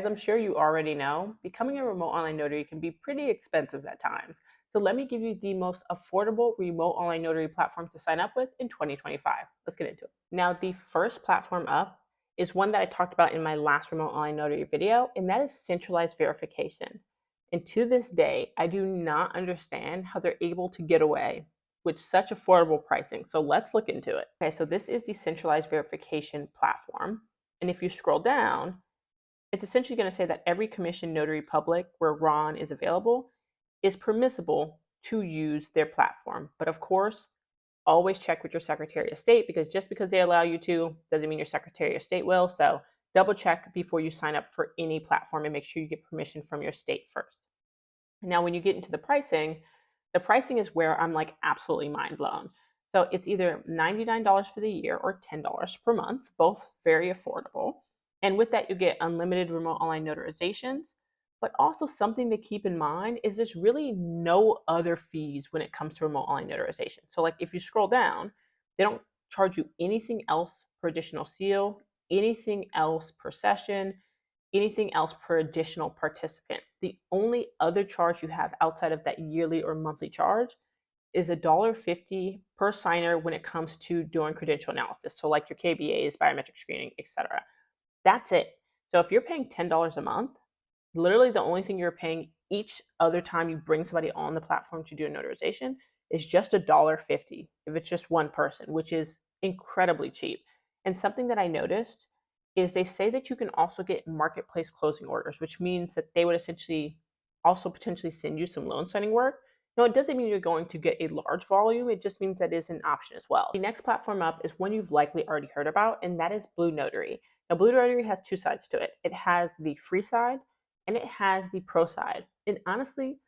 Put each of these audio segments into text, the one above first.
As I'm sure you already know, becoming a remote online notary can be pretty expensive at times. So let me give you the most affordable remote online notary platforms to sign up with in 2025. Let's get into it. Now, the first platform up is one that I talked about in my last remote online notary video, and that is centralized verification. And to this day, I do not understand how they're able to get away with such affordable pricing. So let's look into it. Okay, so this is the centralized verification platform. And if you scroll down, it's essentially going to say that every commissioned notary public where Ron is available is permissible to use their platform. But of course, always check with your Secretary of State, because just because they allow you to doesn't mean your Secretary of State will. So double check before you sign up for any platform and make sure you get permission from your state first. Now, when you get into the pricing is where I'm like absolutely mind blown. So it's either $99 for the year or $10 per month, both very affordable. And with that, you get unlimited remote online notarizations. But also something to keep in mind is there's really no other fees when it comes to remote online notarization. So like if you scroll down, they don't charge you anything else per additional seal, anything else per session, anything else per additional participant. The only other charge you have outside of that yearly or monthly charge is $1.50 per signer when it comes to doing credential analysis. So like your KBAs, biometric screening, etc. That's it. So if you're paying $10 a month, literally the only thing you're paying each other time you bring somebody on the platform to do a notarization is just $1.50 if it's just one person, which is incredibly cheap. And something that I noticed is they say that you can also get marketplace closing orders, which means that they would essentially also potentially send you some loan signing work. No, it doesn't mean you're going to get a large volume. It just means that is an option as well. The next platform up is one you've likely already heard about, and that is Blue Notary. Now, Blue Notary has two sides to it. It has the free side and it has the pro side. And honestly,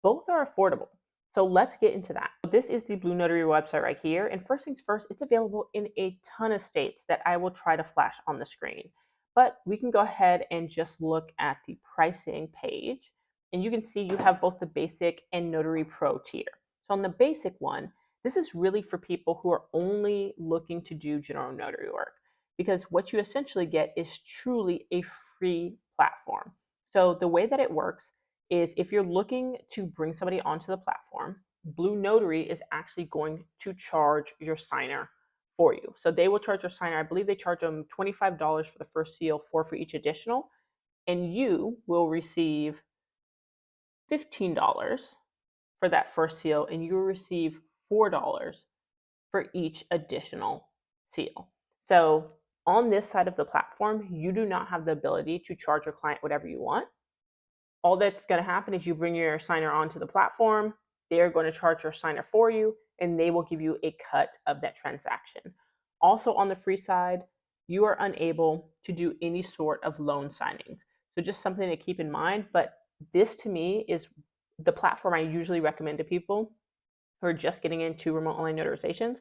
both are affordable. So let's get into that. This is the Blue Notary website right here. And first things first, it's available in a ton of states that I will try to flash on the screen. But we can go ahead and just look at the pricing page. And you can see you have both the basic and Notary Pro tier. So on the basic one, this is really for people who are only looking to do general notary work, because what you essentially get is truly a free platform. So the way that it works is if you're looking to bring somebody onto the platform, Blue Notary is actually going to charge your signer for you. So they will charge your signer, I believe they charge them $25 for the first seal, $4 for each additional, and you will receive $15 for that first seal, and you will receive $4 for each additional seal. So on this side of the platform, you do not have the ability to charge your client whatever you want. All that's going to happen is you bring your signer onto the platform, they're going to charge your signer for you, and they will give you a cut of that transaction. Also on the free side, you are unable to do any sort of loan signings. So just something to keep in mind, but this to me is the platform I usually recommend to people who are just getting into remote online notarizations,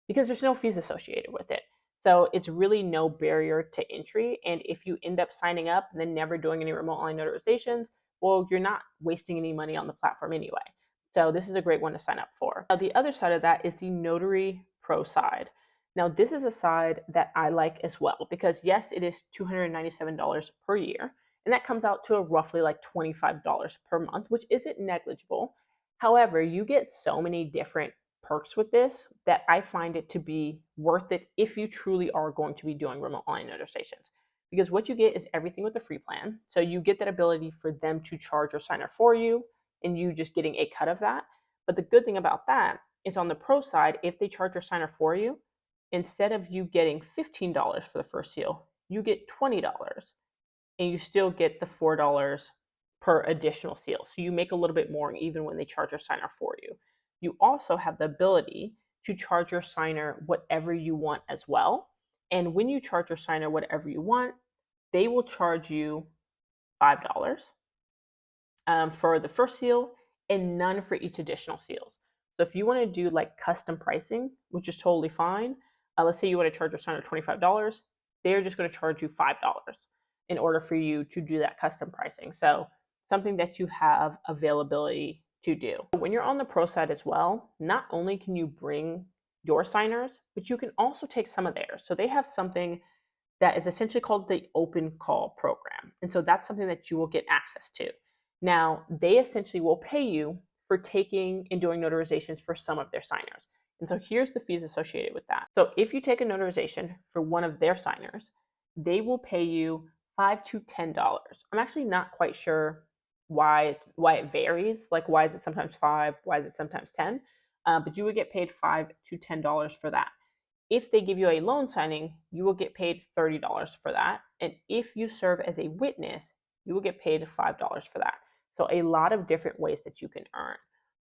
because there's no fees associated with it. So it's really no barrier to entry. And if you end up signing up and then never doing any remote online notarizations, well, you're not wasting any money on the platform anyway. So this is a great one to sign up for. Now, the other side of that is the Notary Pro side. Now, this is a side that I like as well, because yes, it is $297 per year. And that comes out to a roughly like $25 per month, which isn't negligible. However, you get so many different perks with this that I find it to be worth it if you truly are going to be doing remote online notarizations. Because what you get is everything with the free plan. So you get that ability for them to charge your signer for you and you just getting a cut of that. But the good thing about that is on the pro side, if they charge your signer for you, instead of you getting $15 for the first seal, you get $20 and you still get the $4 per additional seal. So you make a little bit more even when they charge your signer for you. You also have the ability to charge your signer whatever you want as well. And when you charge your signer whatever you want, they will charge you $5 for the first seal and none for each additional seals. So if you want to do like custom pricing, which is totally fine, let's say you want to charge your signer $25, they're just going to charge you $5 in order for you to do that custom pricing. So something that you have availability to do. When you're on the pro side as well, not only can you bring your signers, but you can also take some of theirs. So they have something that is essentially called the open call program. And so that's something that you will get access to. Now, they essentially will pay you for taking and doing notarizations for some of their signers. And so here's the fees associated with that. So if you take a notarization for one of their signers, they will pay you $5 to $10. I'm actually not quite sure why it varies. Like, why is it sometimes 5? Why is it sometimes 10? But you would get paid $5 to $10 for that. If they give you a loan signing, you will get paid $30 for that. And if you serve as a witness, you will get paid $5 for that. So a lot of different ways that you can earn.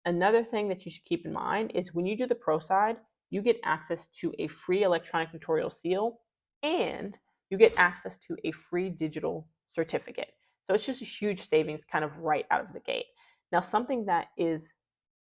Another thing that you should keep in mind is when you do the pro side, you get access to a free electronic notarial seal and you get access to a free digital certificate. So it's just a huge savings kind of right out of the gate. Now, something that is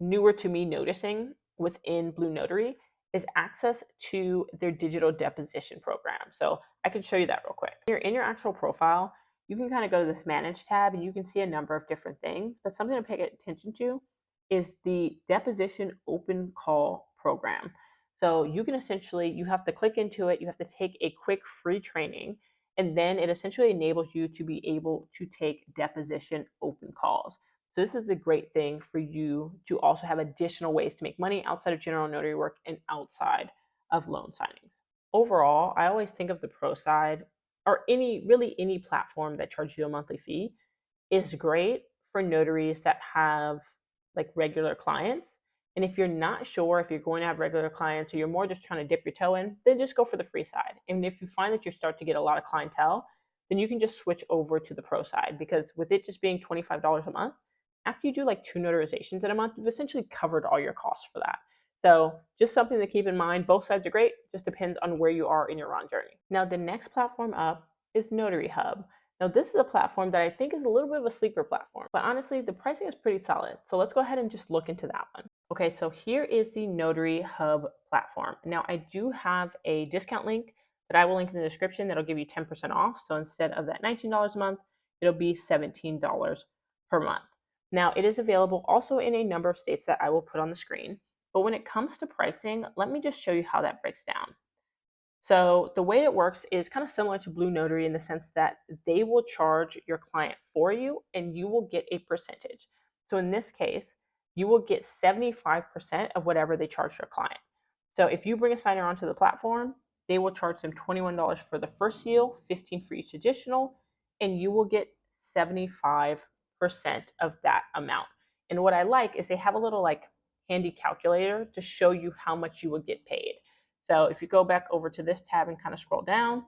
newer to me noticing within Blue Notary is access to their digital deposition program. So I can show you that real quick. You're in your actual profile, you can kind of go to this manage tab and you can see a number of different things, but something to pay attention to is the deposition open call program. So you can essentially, you have to click into it, you have to take a quick free training, and then it essentially enables you to be able to take deposition open calls. So this is a great thing for you to also have additional ways to make money outside of general notary work and outside of loan signings. Overall, I always think of the pro side or any platform that charges you a monthly fee is great for notaries that have like regular clients. And if you're not sure if you're going to have regular clients or you're more just trying to dip your toe in, then just go for the free side. And if you find that you start to get a lot of clientele, then you can just switch over to the pro side, because with it just being $25 a month, after you do like 2 notarizations in a month, you've essentially covered all your costs for that. So just something to keep in mind. Both sides are great, just depends on where you are in your Ron journey. Now, the next platform up is NotaryHub. Now, this is a platform that I think is a little bit of a sleeper platform, but honestly, the pricing is pretty solid. So let's go ahead and just look into that one. Okay, so here is the NotaryHub platform. Now, I do have a discount link that I will link in the description that'll give you 10% off. So instead of that $19 a month, it'll be $17 per month. Now, it is available also in a number of states that I will put on the screen. But when it comes to pricing, let me just show you how that breaks down. So the way it works is kind of similar to Blue Notary in the sense that they will charge your client for you and you will get a percentage. So in this case, you will get 75% of whatever they charge your client. So if you bring a signer onto the platform, they will charge them $21 for the first seal, $15 for each additional, and you will get 75% of that amount. And what I like is they have a little like handy calculator to show you how much you would get paid. So if you go back over to this tab and kind of scroll down,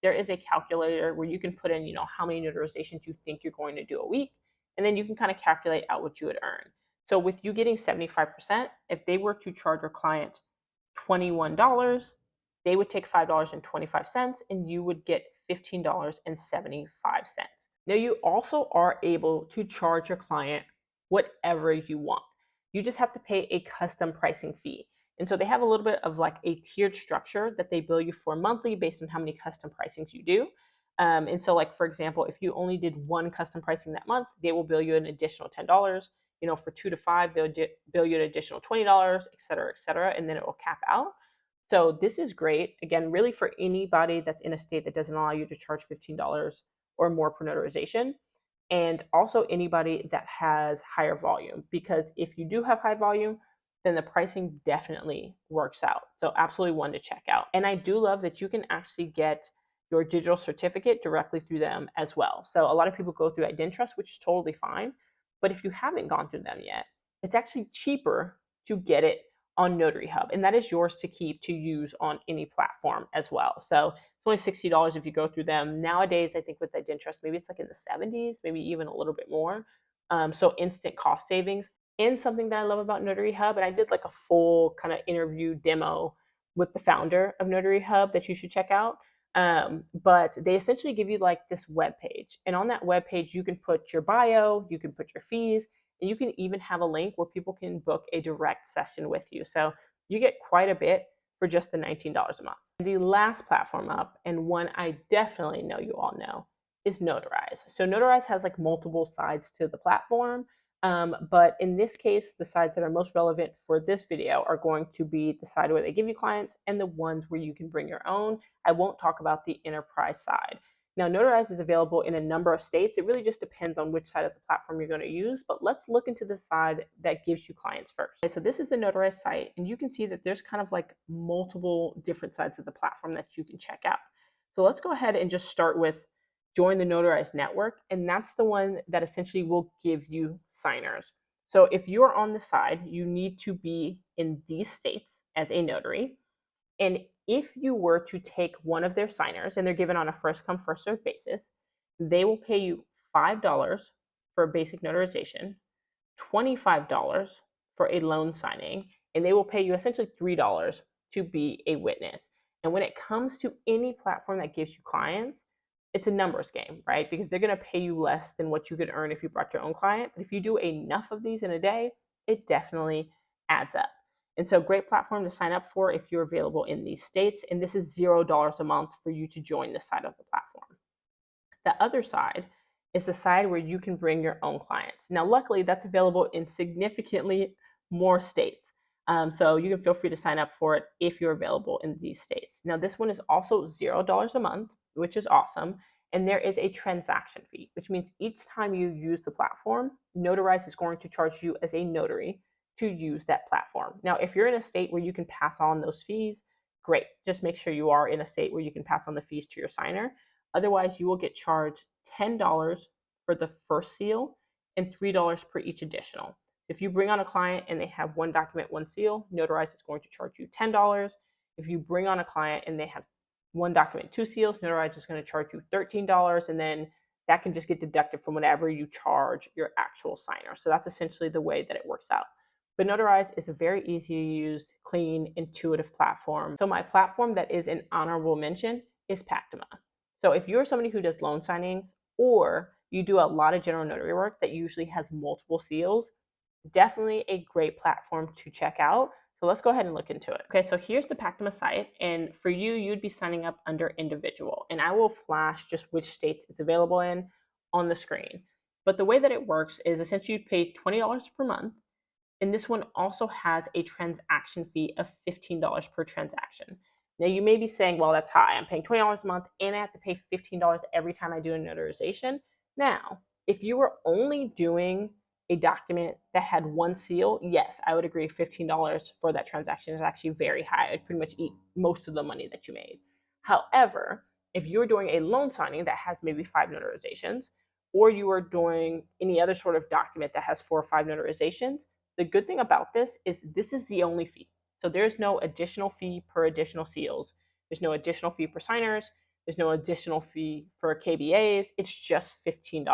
there is a calculator where you can put in, how many notarizations you think you're going to do a week, and then you can kind of calculate out what you would earn. So with you getting 75%, if they were to charge your client $21, they would take $5.25 and you would get $15.75. Now, you also are able to charge your client whatever you want. You just have to pay a custom pricing fee. And so they have a little bit of like a tiered structure that they bill you for monthly based on how many custom pricings you do. And so, like, for example, if you only did one custom pricing that month, they will bill you an additional $10. For 2 to 5, they'll bill you an additional $20, et cetera, and then it will cap out. So this is great, again, really for anybody that's in a state that doesn't allow you to charge $15 or more per notarization, and also anybody that has higher volume, because if you do have high volume, then the pricing definitely works out. So absolutely one to check out. And I do love that you can actually get your digital certificate directly through them as well. So a lot of people go through IdenTrust, which is totally fine. But if you haven't gone through them yet, it's actually cheaper to get it on NotaryHub. And that is yours to keep to use on any platform as well. So it's only $60 if you go through them. Nowadays, I think with IdenTrust, maybe it's like in the 70s, maybe even a little bit more. So instant cost savings. And something that I love about NotaryHub, and I did like a full kind of interview demo with the founder of NotaryHub that you should check out. But they essentially give you like this web page, and on that web page you can put your bio, you can put your fees, and you can even have a link where people can book a direct session with you. So you get quite a bit for just the $19 a month. The last platform up, and one I definitely know you all know, is Notarize. So Notarize has like multiple sides to the platform. But in this case, the sides that are most relevant for this video are going to be the side where they give you clients and the ones where you can bring your own. I won't talk about the enterprise side. Now, Notarize is available in a number of states. It really just depends on which side of the platform you're going to use, but let's look into the side that gives you clients first. Okay, so this is the Notarize site, and you can see that there's kind of like multiple different sides of the platform that you can check out. So let's go ahead and just start with join the Notarized network, and that's the one that essentially will give you signers. So if you're on the side, you need to be in these states as a notary. And if you were to take one of their signers, and they're given on a first come, first served basis, they will pay you $5 for a basic notarization, $25 for a loan signing, and they will pay you essentially $3 to be a witness. And when it comes to any platform that gives you clients, it's a numbers game, right? Because they're going to pay you less than what you could earn if you brought your own client. But if you do enough of these in a day, it definitely adds up. And so, great platform to sign up for if you're available in these states. And this is $0 a month for you to join this side of the platform. The other side is the side where you can bring your own clients. Now, luckily, that's available in significantly more states. So you can feel free to sign up for it if you're available in these states. Now, this one is also $0 a month, which is awesome. And there is a transaction fee, which means each time you use the platform, Notarize is going to charge you as a notary to use that platform. Now, if you're in a state where you can pass on those fees, great. Just make sure you are in a state where you can pass on the fees to your signer. Otherwise, you will get charged $10 for the first seal and $3 per each additional. If you bring on a client and they have one document, one seal, Notarize is going to charge you $10. If you bring on a client and they have one document, two seals, Notarize is going to charge you $13, and then that can just get deducted from whatever you charge your actual signer. So that's essentially the way that it works out. But Notarize is a very easy to use, clean, intuitive platform. So my platform that is an honorable mention is Pactima. So if you're somebody who does loan signings or you do a lot of general notary work that usually has multiple seals, definitely a great platform to check out. So let's go ahead and look into it. Okay, so here's the Pactima site, and for you, you'd be signing up under individual, and I will flash just which states it's available in on the screen. But the way that it works is essentially you pay $20 per month, and this one also has a transaction fee of $15 per transaction. Now you may be saying, well, that's high. I'm paying $20 a month and I have to pay $15 every time I do a notarization. Now, if you were only doing a document that had one seal, yes, I would agree $15 for that transaction is actually very high. It'd pretty much eat most of the money that you made. However, if you're doing a loan signing that has maybe 5 notarizations, or you are doing any other sort of document that has 4 or 5 notarizations, the good thing about this is the only fee. So there's no additional fee per additional seals. There's no additional fee per signers. There's no additional fee for KBAs. It's just $15.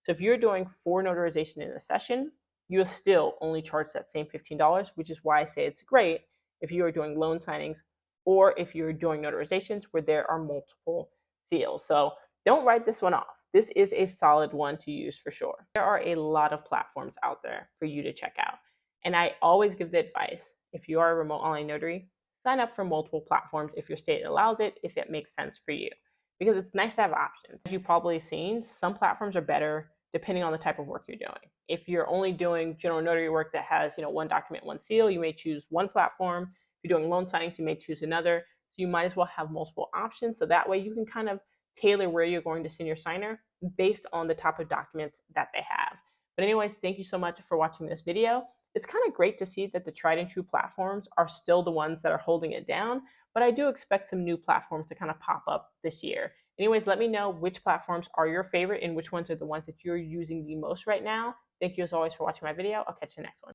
So if you're doing 4 notarization in a session, you'll still only charge that same $15, which is why I say it's great if you are doing loan signings or if you're doing notarizations where there are multiple seals. So don't write this one off. This is a solid one to use for sure. There are a lot of platforms out there for you to check out. And I always give the advice, if you are a remote online notary, sign up for multiple platforms if your state allows it, if it makes sense for you. Because it's nice to have options. As you've probably seen, some platforms are better depending on the type of work you're doing. If you're only doing general notary work that has, one document, one seal, you may choose one platform. If you're doing loan signings, you may choose another. So you might as well have multiple options. So that way you can kind of tailor where you're going to send your signer based on the type of documents that they have. But anyways, thank you so much for watching this video. It's kind of great to see that the tried and true platforms are still the ones that are holding it down, but I do expect some new platforms to kind of pop up this year. Anyways, let me know which platforms are your favorite and which ones are the ones that you're using the most right now. Thank you as always for watching my video. I'll catch you next one.